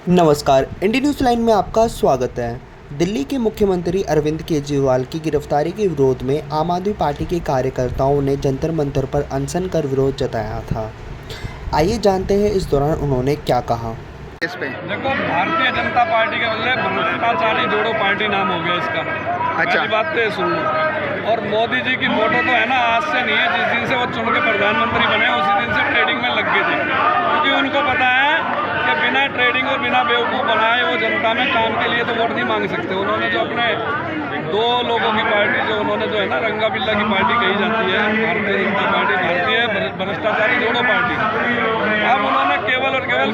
नमस्कार, इंडी news line में आपका स्वागत है। दिल्ली के मुख्यमंत्री अरविंद केजरीवाल की गिरफ्तारी के विरोध में आम आदमी पार्टी के कार्यकर्ताओं ने जंतर मंतर पर अनशन कर विरोध जताया था। आइए जानते हैं इस दौरान उन्होंने क्या कहा। इस पे देखो, भारतीय जनता पार्टी के बदले भ्रष्टाचारी जोड़ो पार्टी नाम हो गया इसका। अच्छा, पहली बात तो ये सुन लो। और मोदी जी की फोटो तो है ना, आज से नहीं है, जिस दिन से वो चुन के प्रधानमंत्री बने उसी दिन से ट्रेडिंग में लग गए थे, क्योंकि उनको पता है कि बिना ट्रेडिंग और बिना बेवकूफ़ बनाए वो जनता में काम के लिए तो वोट नहीं मांग सकते। उन्होंने जो अपने दो लोगों की पार्टी जो उन्होंने जो है ना रंगा बिल्ला की पार्टी कही जाती है, भारतीय जनता पार्टी, भारतीय भ्रष्टाचारी जोड़ो पार्टी, अब उन्होंने केवल और केवल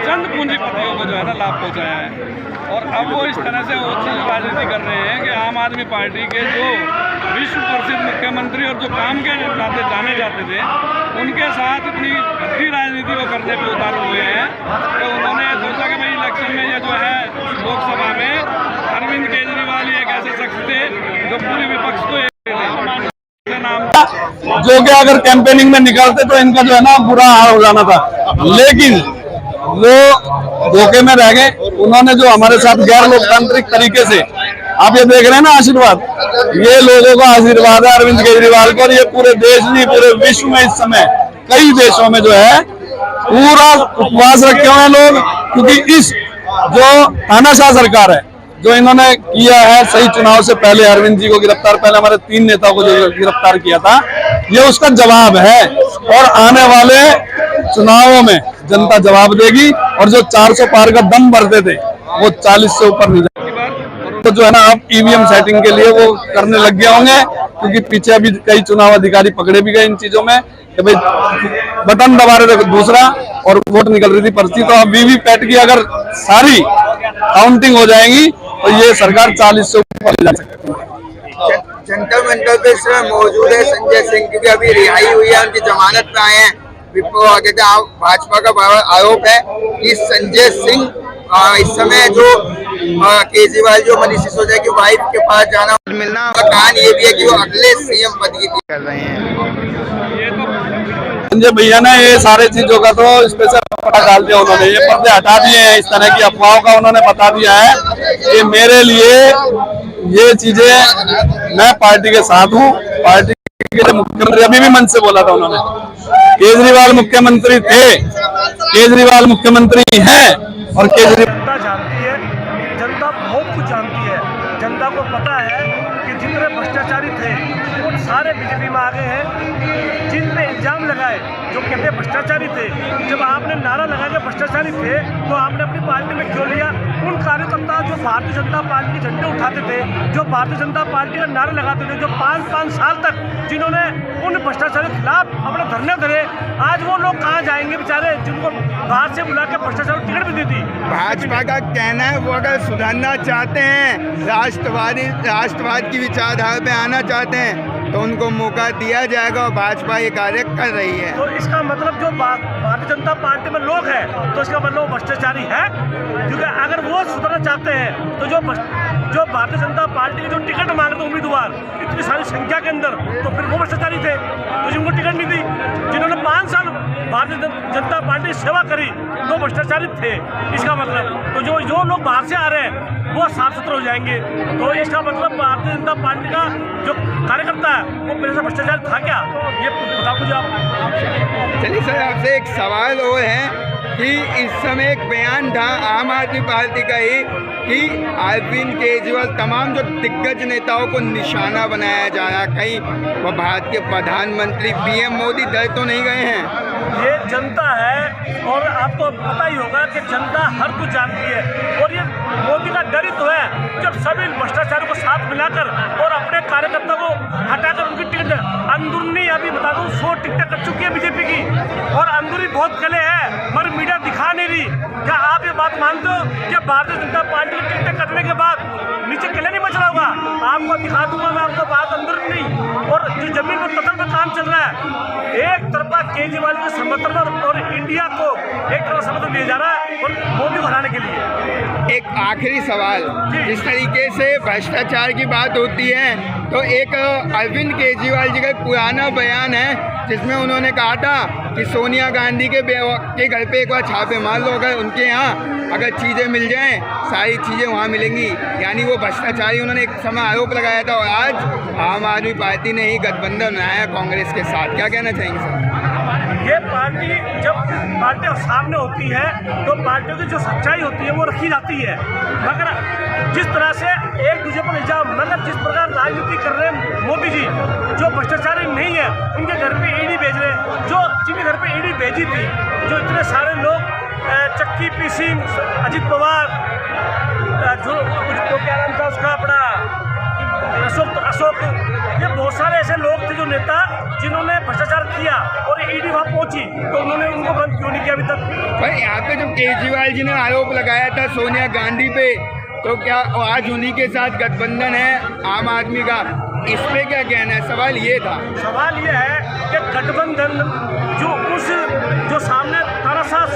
चंद पूंजीपतियों को जो है ना लाभ पहुंचाया है। और अब वो इस तरह से राजनीति कर रहे हैं कि आम आदमी पार्टी के जो विश्व प्रसिद्ध मुख्यमंत्री और जो काम के नाते जाने जाते थे उनके साथ इतनी गंदी राजनीति वो करने पे उतार हुए हैं। तो उन्होंने सोचा कि भाई इलेक्शन में ये जो है लोकसभा में अरविंद केजरीवाल ही एक ऐसे शख्स थे जो पूरे विपक्ष को जो कि अगर कैंपेनिंग में निकलते तो इनका जो है ना बुरा हाल हो जाना था, लेकिन वो धोखे में रह गए। उन्होंने जो हमारे साथ गैर लोकतांत्रिक तरीके से, आप ये देख रहे हैं ना, आशीर्वाद, ये लोगों का आशीर्वाद है अरविंद केजरीवाल को। और ये पूरे देश नहीं, पूरे विश्व में इस समय कई देशों में जो है पूरा उपवास रखे हुए हैं लोग, क्योंकि इस जो तानाशाह सरकार है जो इन्होंने किया है सही चुनाव से पहले अरविंद जी को गिरफ्तार, पहले हमारे 3 नेताओं को जो गिरफ्तार किया था, ये उसका जवाब है। और आने वाले चुनावों में जनता जवाब देगी। और जो 400 पार का दम भरते थे वो 40 से ऊपर नहीं जाएंगे। तो जो है ना अब ईवीएम सेटिंग के लिए वो करने लग गए होंगे, क्योंकि पीछे अभी कई चुनाव अधिकारी पकड़े भी गए इन चीजों में कि भाई बटन दबा रहे थे दूसरा और वोट निकल रही थी पर्ची। तो अब वीवीपैट की अगर सारी काउंटिंग हो जाएगी तो ये सरकार 40 से ऊपर जा सकती है। जंतर मंतर पे इस समय मौजूद है संजय सिंह, क्योंकि अभी रिहाई हुई है, उनकी जमानत पे आए हैं। भाजपा का आरोप है कि संजय सिंह इस समय जो केजरीवाल जो मनीष सिसोदिया की वाइफ के पास जाना मिलना, और कहानी ये भी है कि वो अगले सीएम पद की कर रहे हैं। संजय भैया ने ये सारे चीजों का तो स्पेशल पता डाल दिया, उन्होंने ये पर्दे हटा दिए हैं। इस तरह की अफवाहों का उन्होंने बता दिया है कि मेरे लिए ये चीजें, मैं पार्टी के साथ हूँ। पार्टी के मुख्यमंत्री अभी भी मन से बोला था उन्होंने, केजरीवाल मुख्यमंत्री थे, केजरीवाल मुख्यमंत्री हैं। और केजरीवाल जनता जानती है, जनता बहुत कुछ जानती है। जनता को पता है कि जितने भ्रष्टाचारी थे वो सारे बीजेपी में आ गए हैं। जिन पे इल्जाम लगाए जो कहते भ्रष्टाचारी थे, जब आपने नारा लगा के भ्रष्टाचारी थे तो आपने अपनी पार्टी में क्यों लिया? उन कार्यकर्ता जो भारतीय जनता पार्टी के झंडे उठाते थे, जो भारतीय जनता पार्टी का नारा लगाते थे, जो 5-5 साल तक जिन्होंने उन भ्रष्टाचारी के खिलाफ अपने धरने धरे, आज वो लोग कहाँ जाएंगे बेचारे, जिनको बाहर से बुला के भ्रष्टाचार टिकट भी दी थी। भाजपा का कहना है वो अगर सुधरना चाहते हैं, राष्ट्रवाद की विचारधारा पे आना चाहते हैं तो उनको मौका दिया जाएगा, और भाजपा ये कार्य कर रही है। तो इसका मतलब जो भारतीय जनता पार्टी में लोग हैं तो इसका मतलब वो भ्रष्टाचारी है, क्योंकि अगर वो सुधरना चाहते हैं तो जो भारतीय जनता पार्टी के जो टिकट मांगते थे उम्मीदवार इतनी सारी संख्या के अंदर, तो फिर वो भ्रष्टाचारी थे तो जिनको टिकट नहीं दी, जिन्होंने 5 साल भारतीय जनता पार्टी की सेवा करी तो भ्रष्टाचारी थे। इसका मतलब तो जो लोग बाहर से आ रहे हैं वो साफ सुथरे हो जाएंगे। तो इसका मतलब भारतीय जनता पार्टी का जो कार्यकर्ता है वो पहले से भ्रष्टाचार था क्या, ये बताओ मुझे आप। चलिए सर, आपसे एक सवाल और है कि इस समय एक बयान था आम आदमी पार्टी का ही कि अरविंद केजरीवाल तमाम जो दिग्गज नेताओं को निशाना बनाया जा रहा है, कहीं वो भारत के प्रधानमंत्री पीएम मोदी डर तो नहीं गए हैं? ये जनता है और आपको पता ही होगा कि जनता हर कुछ जानती है, और ये मोदी का डर ही तो है जब सभी भ्रष्टाचारियों को साथ मिलाकर और अपने कार्यकर्ता को हटाकर उनकी टिकट अंदरूनी, अभी बता दूं 100 टिकटें कट चुकी है बीजेपी की, और अंदरूनी बहुत कले है मगर मीडिया दिखा नहीं रही। क्या आप ये बात मानते हो कि भारतीय जनता पार्टी की टिकटें कटने के बाद नीचे कले नहीं बच रहा होगा? आपको दिखा दूंगा मैं, आपको बात अंदरूनी और जो जमीन पर तथल पर काम चल रहा है। एक तरफा केजरीवाल के समर्थन और इंडिया को एक तरफ समर्थन दिया जा रहा है और मोदी को हराने के लिए। एक आखिरी सवाल, जिस तरीके से भ्रष्टाचार की बात होती है तो एक अरविंद केजरीवाल जी का पुराना बयान है जिसमें उन्होंने कहा था कि सोनिया गांधी के घर पे एक बार छापे मार लो, अगर उनके यहाँ अगर चीज़ें मिल जाएं सारी चीज़ें वहाँ मिलेंगी। यानी वो भ्रष्टाचारी उन्होंने एक समय आरोप लगाया था और आज आम आदमी पार्टी ने ही गठबंधन बनाया कांग्रेस के साथ। क्या कहना चाहेंगे सर? ये पार्टी जब पार्टियां सामने होती है तो पार्टियों की जो सच्चाई होती है वो रखी जाती है, मगर जिस तरह से एक दूसरे पर इल्जाम, मगर जिस प्रकार राजनीति कर रहे हैं मोदी जी, जो भ्रष्टाचारी नहीं है उनके घर पे ईडी भेज रहे हैं, जो जिनके घर पे ईडी भेजी थी, जो इतने सारे लोग चक्की पी सिंह, अजित पवार, जो क्या नाम था उसका अपना अशोक, ये बहुत सारे ऐसे लोग थे जो नेता जिन्होंने भ्रष्टाचार किया और ईडी वहाँ पहुंची, तो उन्होंने उनको बंद क्यों नहीं किया अभी तक? भाई यहाँ पे जब केजरीवाल जी ने आरोप लगाया था सोनिया गांधी पे, तो क्या आज उन्हीं के साथ गठबंधन है आम आदमी का, इस पे क्या कहना है? सवाल ये था। सवाल ये है कि गठबंधन जो सामने तानाशाह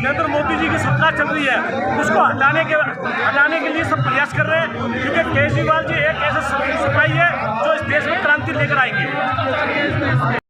नरेंद्र मोदी जी की सरकार चल रही है, उसको हटाने के लिए सब प्रयास कर रहे हैं, क्योंकि केजरीवाल जी एक ऐसे सिपाही है जो इस देश में क्रांति लेकर आएंगे।